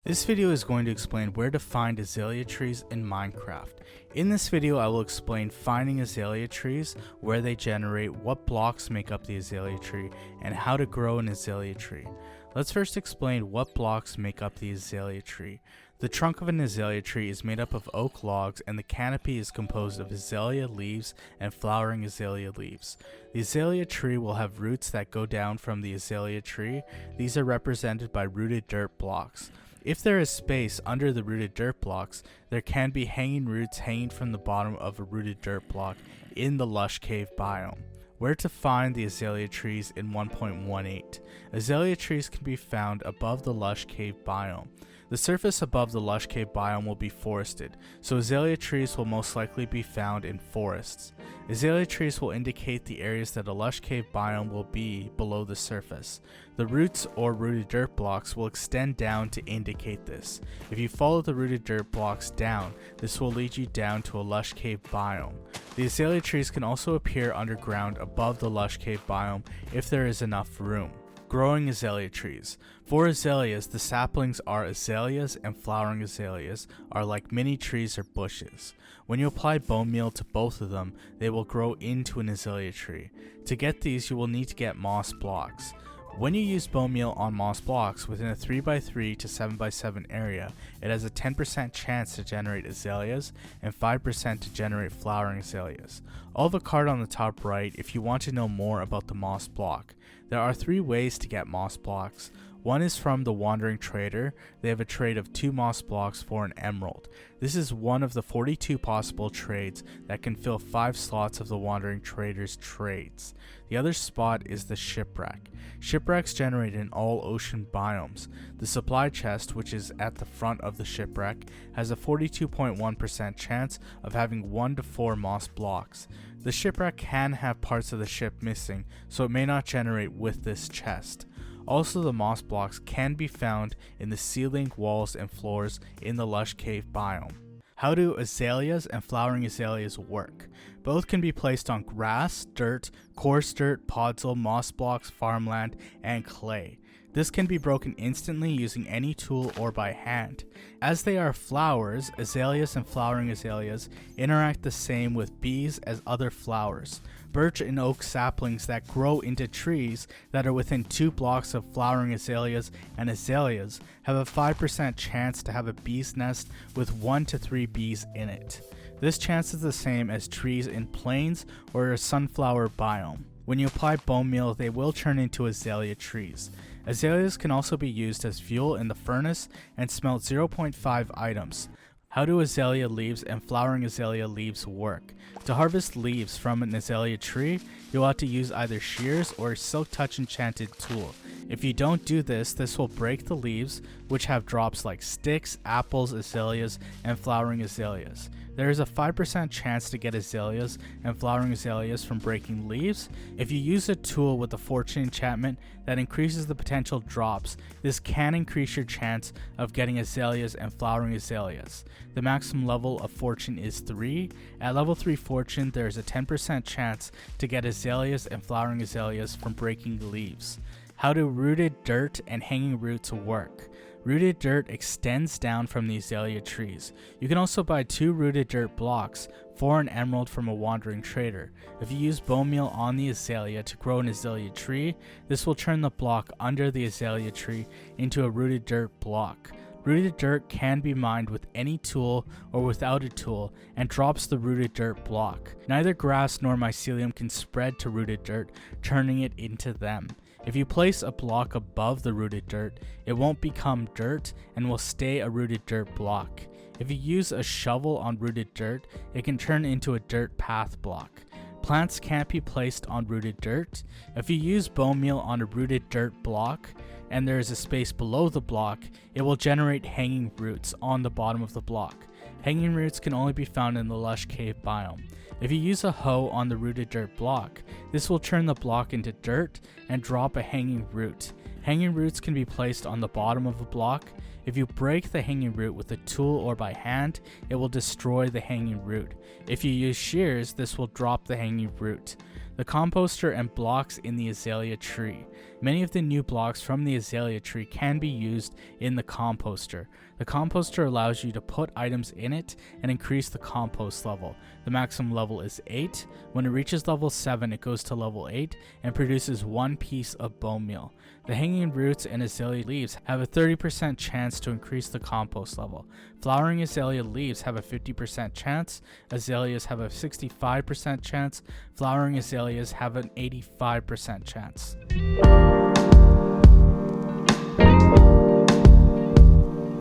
This video is going to explain where to find azalea trees in Minecraft. In this video I will explain finding azalea trees, where they generate, what blocks make up the azalea tree, and how to grow an azalea tree. Let's first explain what blocks make up the azalea tree. The trunk of an azalea tree is made up of oak logs, and the canopy is composed of azalea leaves and flowering azalea leaves. The azalea tree will have roots that go down from the azalea tree. These are represented by rooted dirt blocks. If there is space under the rooted dirt blocks, there can be hanging roots hanging from the bottom of a rooted dirt block in the lush cave biome. Where to find the azalea trees in 1.18. Azalea trees can be found above the lush cave biome. The surface above the lush cave biome will be forested, so azalea trees will most likely be found in forests. Azalea trees will indicate the areas that a lush cave biome will be below the surface. The roots or rooted dirt blocks will extend down to indicate this. If you follow the rooted dirt blocks down, this will lead you down to a lush cave biome. The azalea trees can also appear underground above the lush cave biome if there is enough room. Growing azalea trees. For azaleas, the saplings are azaleas and flowering azaleas are like mini trees or bushes. When you apply bone meal to both of them, they will grow into an azalea tree. To get these, you will need to get moss blocks. When you use bone meal on moss blocks within a 3x3 to 7x7 area, it has a 10% chance to generate azaleas and 5% to generate flowering azaleas. I'll have a card on the top right if you want to know more about the moss block. There are 3 ways to get moss blocks. One is from the Wandering Trader. They have a trade of 2 moss blocks for an emerald. This is one of the 42 possible trades that can fill 5 slots of the Wandering Trader's trades. The other spot is the shipwreck. Shipwrecks generate in all ocean biomes. The supply chest, which is at the front of the shipwreck, has a 42.1% chance of having 1 to 4 moss blocks. The shipwreck can have parts of the ship missing, so it may not generate with this chest. Also, the moss blocks can be found in the ceiling, walls, and floors in the lush cave biome. How do azaleas and flowering azaleas work? Both can be placed on grass, dirt, coarse dirt, podzol, moss blocks, farmland, and clay. This can be broken instantly using any tool or by hand. As they are flowers, azaleas and flowering azaleas interact the same with bees as other flowers. Birch and oak saplings that grow into trees that are within 2 blocks of flowering azaleas and azaleas have a 5% chance to have a bee's nest with 1 to 3 bees in it. This chance is the same as trees in plains or a sunflower biome. When you apply bone meal, they will turn into azalea trees. Azaleas can also be used as fuel in the furnace and smelt 0.5 items. How do azalea leaves and flowering azalea leaves work? To harvest leaves from an azalea tree, you'll have to use either shears or a silk touch enchanted tool. If you don't do this, this will break the leaves, which have drops like sticks, apples, azaleas, and flowering azaleas. There is a 5% chance to get azaleas and flowering azaleas from breaking leaves. If you use a tool with a fortune enchantment that increases the potential drops, this can increase your chance of getting azaleas and flowering azaleas. The maximum level of fortune is 3. At level 3 fortune, there is a 10% chance to get azaleas and flowering azaleas from breaking leaves. How do rooted dirt and hanging roots work? Rooted dirt extends down from the azalea trees. You can also buy 2 rooted dirt blocks for an emerald from a Wandering Trader. If you use bone meal on the azalea to grow an azalea tree, this will turn the block under the azalea tree into a rooted dirt block. Rooted dirt can be mined with any tool or without a tool and drops the rooted dirt block. Neither grass nor mycelium can spread to rooted dirt, turning it into them. If you place a block above the rooted dirt, it won't become dirt and will stay a rooted dirt block. If you use a shovel on rooted dirt, it can turn into a dirt path block. Plants can't be placed on rooted dirt. If you use bone meal on a rooted dirt block, and there is a space below the block, it will generate hanging roots on the bottom of the block. Hanging roots can only be found in the lush cave biome. If you use a hoe on the rooted dirt block, this will turn the block into dirt and drop a hanging root. Hanging roots can be placed on the bottom of a block. If you break the hanging root with a tool or by hand, it will destroy the hanging root. If you use shears, this will drop the hanging root. The composter and blocks in the azalea tree. Many of the new blocks from the azalea tree can be used in the composter. The composter allows you to put items in it and increase the compost level. The maximum level is 8. When it reaches level 7, it goes to level 8 and produces 1 piece of bone meal. The hanging roots and azalea leaves have a 30% chance to increase the compost level. Flowering azalea leaves have a 50% chance, azaleas have a 65% chance, flowering azaleas have an 85% chance.